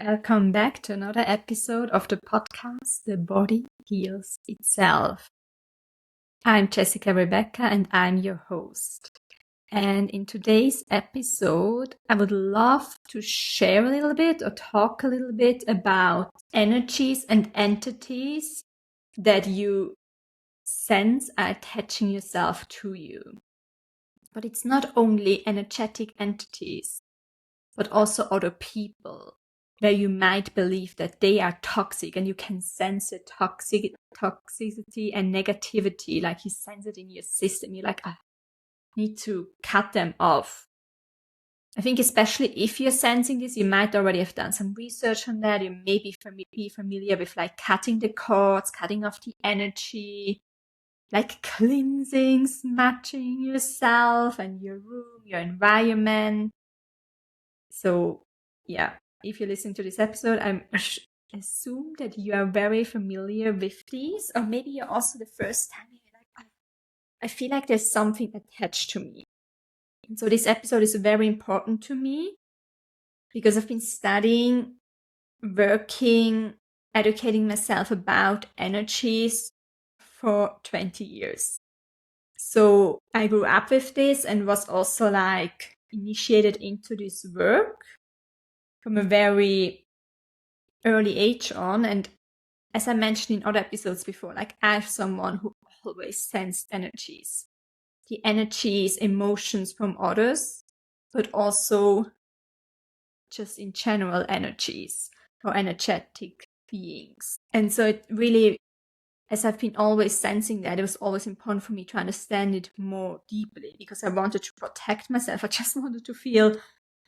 Welcome back to another episode of the podcast, The Body Heals Itself. I'm Jessica Rebecca and I'm your host. And in today's episode, I would love to share a little bit or talk a little bit about energies and entities that you sense are attaching yourself to you. But it's not only energetic entities, but also other people, where you might believe that they are toxic and you can sense the toxicity and negativity, like you sense it in your system. You're like, I need to cut them off. I think especially if you're sensing this, you might already have done some research on that. You may be familiar with like cutting the cords, cutting off the energy, like cleansing, smudging yourself and your room, your environment. So yeah, if you listen to this episode, I assume that you are very familiar with these, or maybe you're also the first time you're like, I feel like there's something attached to me. And so this episode is very important to me because I've been studying, working, educating myself about energies for 20 years. So I grew up with this and was also like initiated into this work from a very early age on. And as I mentioned in other episodes before, like I'm someone who always sensed energies, the energies, emotions from others, but also just in general energies or energetic beings. And so it really, as I've been always sensing that, it was always important for me to understand it more deeply because I wanted to protect myself. I just wanted to feel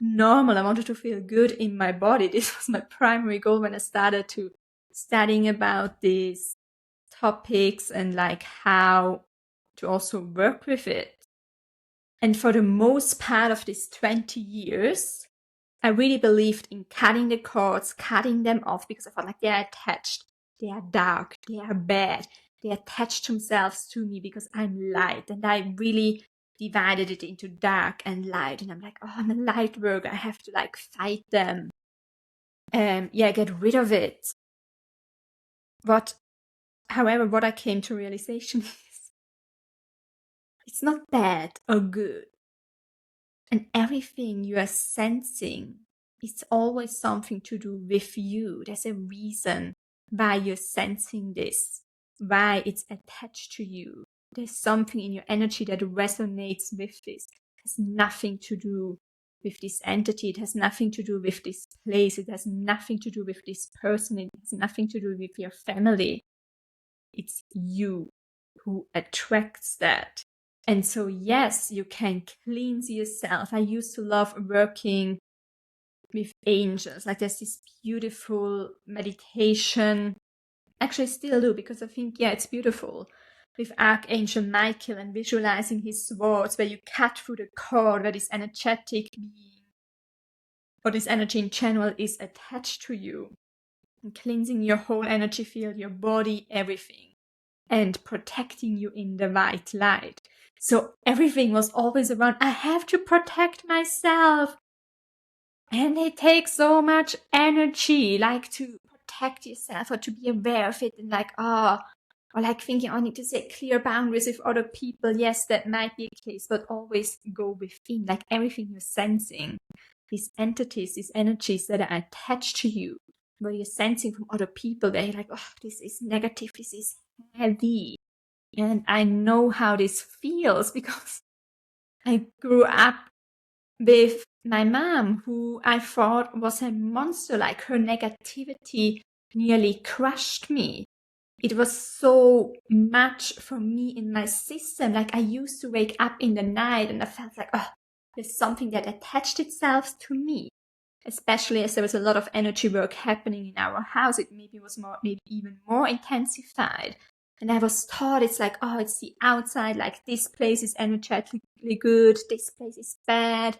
normal. I wanted to feel good in my body. This was my primary goal when I started to studying about these topics and like how to also work with it. And for the most part of these 20 years, I really believed in cutting the cords, cutting them off because I felt like they're attached. They are dark. They are bad. They attach themselves to me because I'm light. And I really divided it into dark and light. And I'm like, oh, I'm a light worker. I have to like fight them. Get rid of it. However, what I came to realization is it's not bad or good. And everything you are sensing, it's always something to do with you. There's a reason why you're sensing this, why it's attached to you. There's something in your energy that resonates with this. It has nothing to do with this entity. It has nothing to do with this place. It has nothing to do with this person. It has nothing to do with your family. It's you who attracts that. And so, yes, you can cleanse yourself. I used to love working with angels. Like there's this beautiful meditation. Actually, I still do because I think, it's beautiful. With Archangel Michael and visualizing his swords where you cut through the cord, where this energetic being or this energy in general is attached to you. And cleansing your whole energy field, your body, everything. And protecting you in the white light. So everything was always around, I have to protect myself. And it takes so much energy, like to protect yourself or to be aware of it and like, or like thinking, I need to set clear boundaries with other people. Yes, that might be a case, but always go within, like everything you're sensing, these entities, these energies that are attached to you, where you're sensing from other people, where you're like, oh, this is negative, this is heavy. And I know how this feels because I grew up with my mom, who I thought was a monster. Like her negativity nearly crushed me. It was so much for me in my system. Like I used to wake up in the night and I felt like, oh, there's something that attached itself to me. Especially as there was a lot of energy work happening in our house. It maybe even more intensified. And I was taught it's like, oh, it's the outside, like this place is energetically good, this place is bad.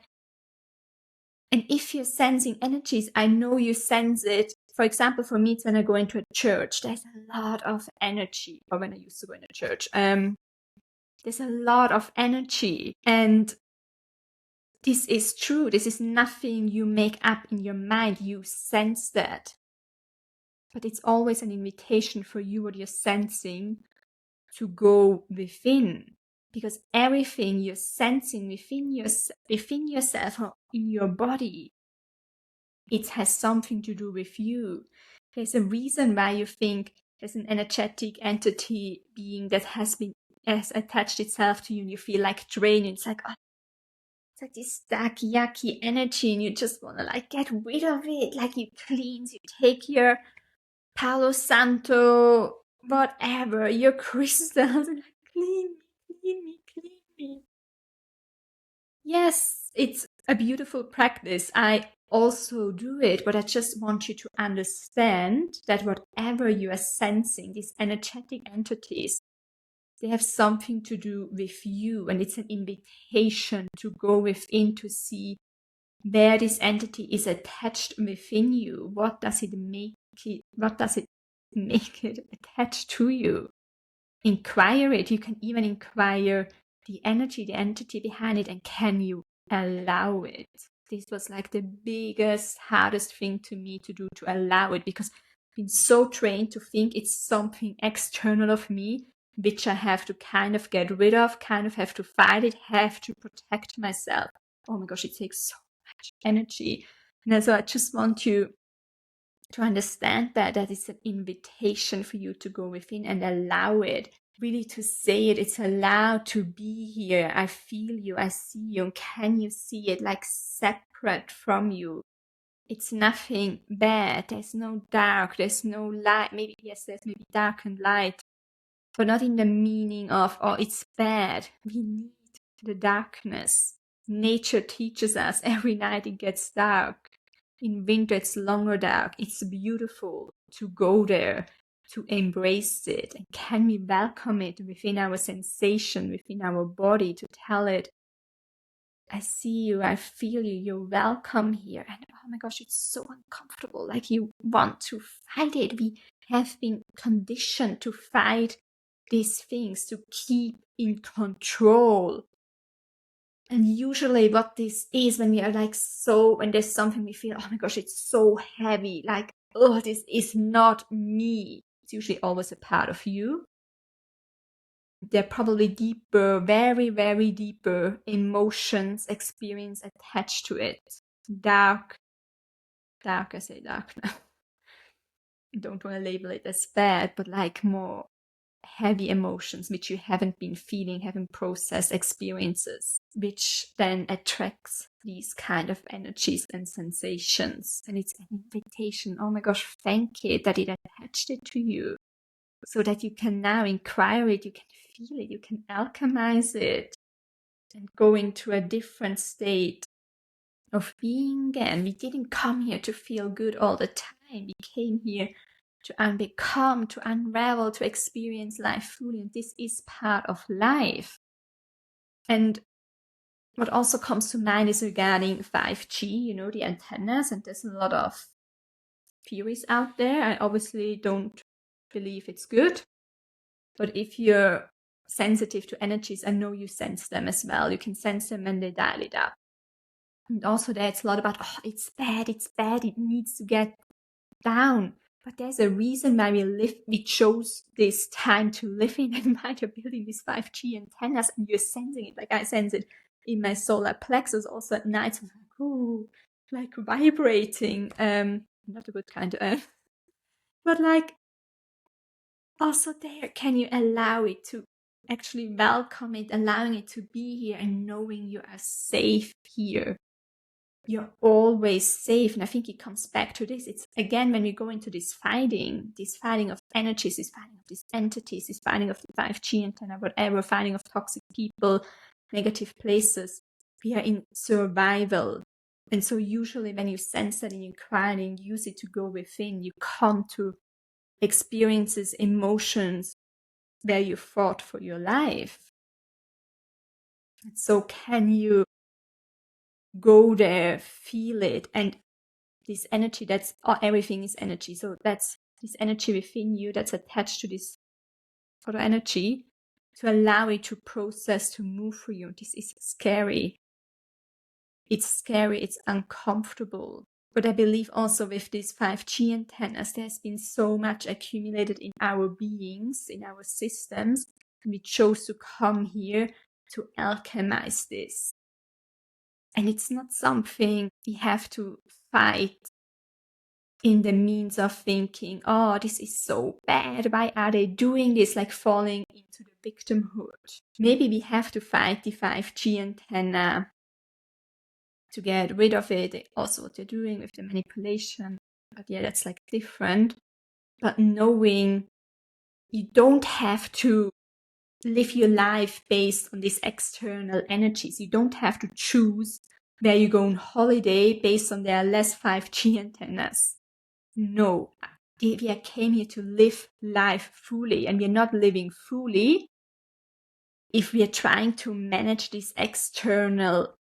And if you're sensing energies, I know you sense it. For example, for me, it's when I go into a church, there's a lot of energy. Or when I used to go in a church, there's a lot of energy. And this is true. This is nothing you make up in your mind. You sense that. But it's always an invitation for you, what you're sensing, to go within. Because everything you're sensing within yourself or in your body, it has something to do with you. There's a reason why you think there's an energetic entity being that has attached itself to you, and you feel like drained. It's like, oh, it's like this dark, yucky energy, and you just want to like get rid of it. Like you take your Palo Santo, whatever, your crystals, and like, clean me, clean me. Yes, it's a beautiful practice. I also do it, but I just want you to understand that whatever you are sensing, these energetic entities, they have something to do with you, and it's an invitation to go within to see where this entity is attached within you. What does it make it attached to you? Inquire it. You can even inquire the entity behind it, and can you allow it? This was like the biggest, hardest thing to me to do, to allow it, because I've been so trained to think it's something external of me, which I have to kind of get rid of, kind of have to fight it, have to protect myself. Oh my gosh, it takes so much energy. And so I just want you to understand that is an invitation for you to go within and allow it, really to say it. It's allowed to be here. I feel you, I see you. Can you see it like separate from you? It's nothing bad. There's no dark, there's no light. Maybe, yes, there's maybe dark and light, but not in the meaning of, oh, it's bad. We need the darkness. Nature teaches us every night it gets dark. In winter, it's longer dark. It's beautiful to go there, to embrace it. And can we welcome it within our sensation, within our body, to tell it, I see you, I feel you, you're welcome here. And oh my gosh, it's so uncomfortable. Like you want to fight it. We have been conditioned to fight these things, to keep in control. And usually what this is, when we are like when there's something we feel, oh my gosh, it's so heavy, like, oh, this is not me. It's usually always a part of you. There are probably deeper, very, very deeper emotions, experience attached to it. Dark, I say dark now. I don't want to label it as bad, but like more heavy emotions which you haven't been feeling, haven't processed, experiences, which then attracts these kind of energies and sensations. And it's an invitation. Oh my gosh, thank it that it attached it to you, so that you can now inquire it, you can feel it, you can alchemize it, and go into a different state of being again. We didn't come here to feel good all the time. We came here to unbecome, to unravel, to experience life fully. And this is part of life. And what also comes to mind is regarding 5G, the antennas. And there's a lot of theories out there. I obviously don't believe it's good. But if you're sensitive to energies, I know you sense them as well. You can sense them when they dial it up. And also there's a lot about, oh, it's bad, it needs to get down. But there's a reason why we chose this time to live in, and why you're building these 5G antennas, and you're sensing it. Like I sense it in my solar plexus also at night. I'm like, ooh, like vibrating. Not a good kind of, but like also there, can you allow it to actually welcome it, allowing it to be here, and knowing you are safe here. You're always safe. And I think it comes back to this. It's again, when we go into this fighting of energies, this fighting of these entities, this fighting of the 5G antenna, whatever, fighting of toxic people, negative places, we are in survival. And so usually when you sense that and you cry and use it to go within, you come to experiences, emotions where you fought for your life. So can you go there, feel it, and this energy, everything is energy. So that's this energy within you that's attached to this photo energy, to allow it to process, to move for you. This is scary. It's scary, it's uncomfortable. But I believe also with these 5G antennas, there's been so much accumulated in our beings, in our systems, and we chose to come here to alchemize this. And it's not something we have to fight in the means of thinking, oh, this is so bad. Why are they doing this? Like falling into the victimhood. Maybe we have to fight the 5G antenna to get rid of it. Also what they're doing with the manipulation. But yeah, that's like different. But knowing you don't have to live your life based on these external energies. You don't have to choose where you go on holiday based on their less 5G antennas. No, we came here to live life fully, and we're not living fully if we are trying to manage these external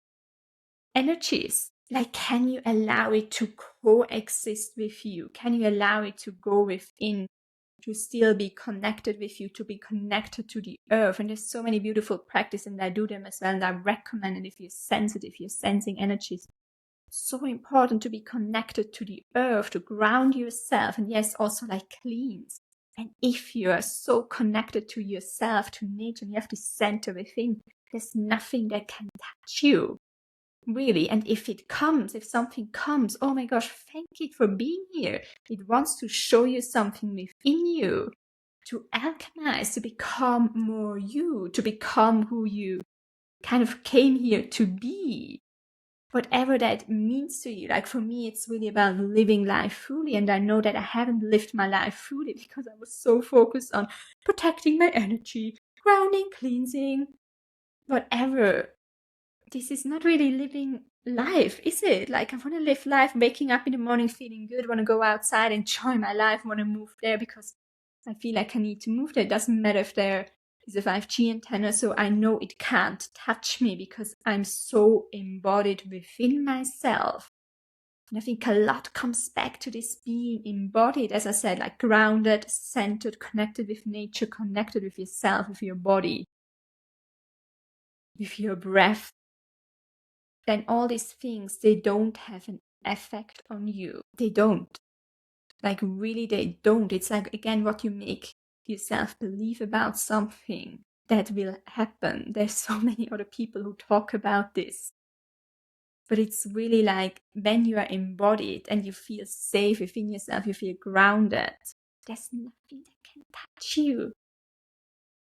energies. Like, can you allow it to coexist with you? Can you allow it to go within, to still be connected with you, to be connected to the earth? And there's so many beautiful practices, and I do them as well, and I recommend it if you're sensitive, you're sensing energies. It's so important to be connected to the earth, to ground yourself, and yes, also like cleanse. And if you are so connected to yourself, to nature, and you have this center within, there's nothing that can touch you. Really. And if something comes, oh my gosh, thank it for being here. It wants to show you something within you, to alchemize, to become more you, to become who you kind of came here to be. Whatever that means to you. Like for me, it's really about living life fully. And I know that I haven't lived my life fully because I was so focused on protecting my energy, grounding, cleansing, whatever. This is not really living life, is it? Like I want to live life, waking up in the morning feeling good, want to go outside, enjoy my life, want to move there because I feel like I need to move there. It doesn't matter if there is a 5G antenna, so I know it can't touch me because I'm so embodied within myself. And I think a lot comes back to this being embodied, as I said, like grounded, centered, connected with nature, connected with yourself, with your body, with your breath. Then all these things, they don't have an effect on you. They don't. Like really, they don't. It's like, again, what you make yourself believe about something that will happen. There's so many other people who talk about this. But it's really like when you are embodied and you feel safe within yourself, you feel grounded, there's nothing that can touch you.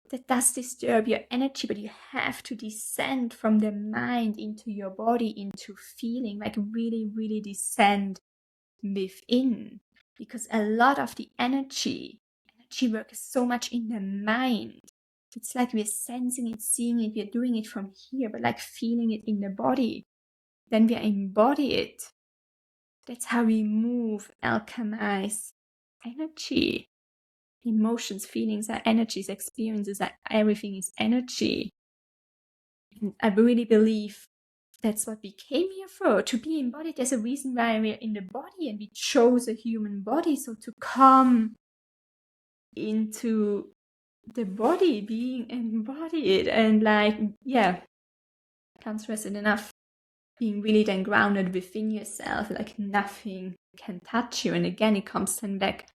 That does disturb your energy, but you have to descend from the mind into your body, into feeling, like really, really descend within. Because a lot of the energy work is so much in the mind. It's like we're sensing it, seeing it, we're doing it from here, but like feeling it in the body. Then we embody it. That's how we move, alchemize energy. Emotions, feelings are energies, experiences are everything is energy. And I really believe that's what we came here for, to be embodied. There's a reason why we're in the body and we chose a human body. So to come into the body, being embodied and like, yeah, can't stress it enough. Being really then grounded within yourself, like nothing can touch you. And again, it comes then back,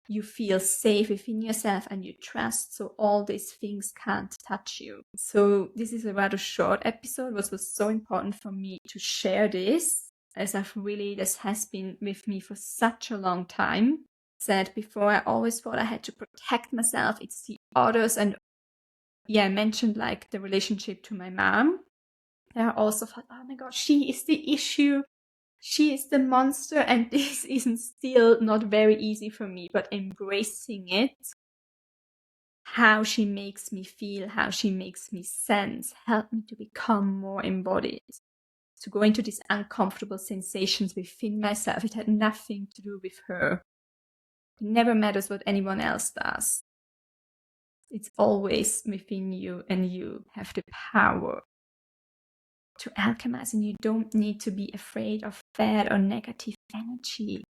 you feel safe within yourself and you trust, so all these things can't touch you. So this is a rather short episode, but was so important for me to share this, as this has been with me for such a long time. Said before, I always thought I had to protect myself, it's the others. And yeah, I mentioned like the relationship to my mom. I also thought, oh my god, she is the issue, she is the monster, and this isn't still not very easy for me, but embracing it, how she makes me feel, how she makes me sense, helped me to become more embodied, to go into these uncomfortable sensations within myself. It had nothing to do with her. It never matters what anyone else does. It's always within you, and you have the power to alchemize, and you don't need to be afraid of bad or negative energy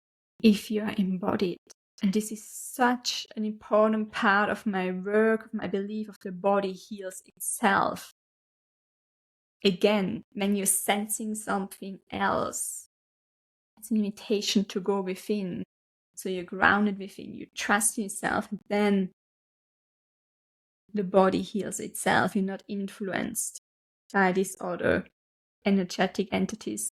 if you are embodied. And this is such an important part of my work, of my belief of the body heals itself. again, when you're sensing something else, it's an invitation to go within. So you're grounded within, you trust yourself, and then the body heals itself. You're not influenced by these other energetic entities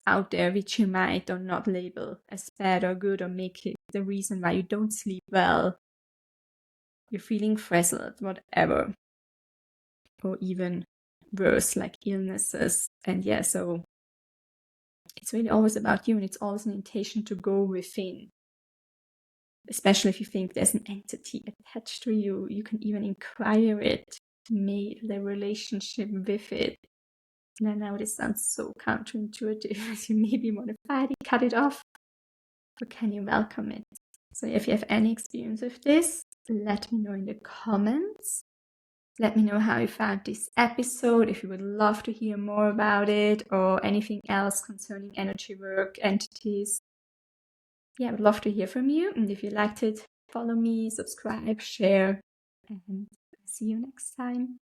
out there, which you might or not label as bad or good, or make it the reason why you don't sleep well, you're feeling frazzled, whatever, or even worse, like illnesses. And yeah, so it's really always about you, and it's always an invitation to go within. Especially if you think there's an entity attached to you, you can even inquire it, make the relationship with it. And I know this sounds so counterintuitive, as you maybe want to fight it, cut it off, or can you welcome it? So if you have any experience with this, let me know in the comments. Let me know how you found this episode, if you would love to hear more about it, or anything else concerning energy work, entities. Yeah, I would love to hear from you. And if you liked it, follow me, subscribe, share, and see you next time.